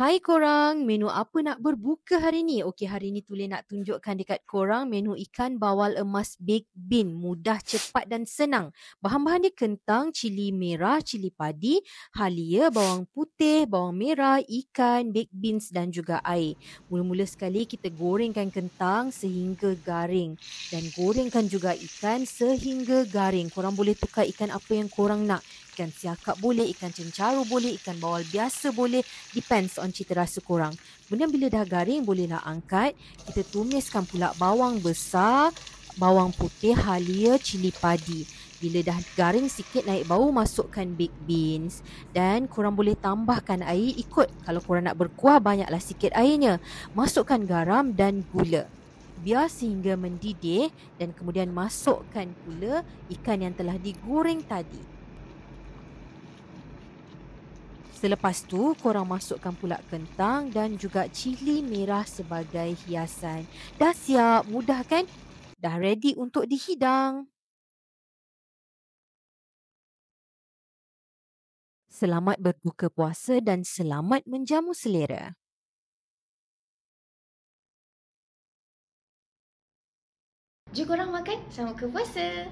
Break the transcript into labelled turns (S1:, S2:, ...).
S1: Hai korang, menu apa nak berbuka hari ni? Okey, hari ni Tuli nak tunjukkan dekat korang menu ikan bawal emas baked bean. Mudah, cepat dan senang. Bahan-bahan dia kentang, cili merah, cili padi, halia, bawang putih, bawang merah, ikan, baked beans dan juga air. Mula-mula sekali kita gorengkan kentang sehingga garing. Dan gorengkan juga ikan sehingga garing. Korang boleh tukar ikan apa yang korang nak. Ikan siakap boleh, ikan cencaru boleh, ikan bawal biasa boleh. Depends on cita rasa korang. Kemudian bila dah garing, bolehlah angkat. Kita tumiskan pula bawang besar, bawang putih, halia, cili padi. Bila dah garing sikit naik bau, masukkan baked beans. Dan korang boleh tambahkan air ikut. Kalau korang nak berkuah, banyaklah sikit airnya. Masukkan garam dan gula. Biar sehingga mendidih dan kemudian masukkan pula ikan yang telah digoreng tadi. Selepas tu, korang masukkan pula kentang dan juga cili merah sebagai hiasan. Dah siap, mudah kan? Dah ready untuk dihidang. Selamat berbuka puasa dan selamat menjamu selera.
S2: Jom korang makan sama ke puasa.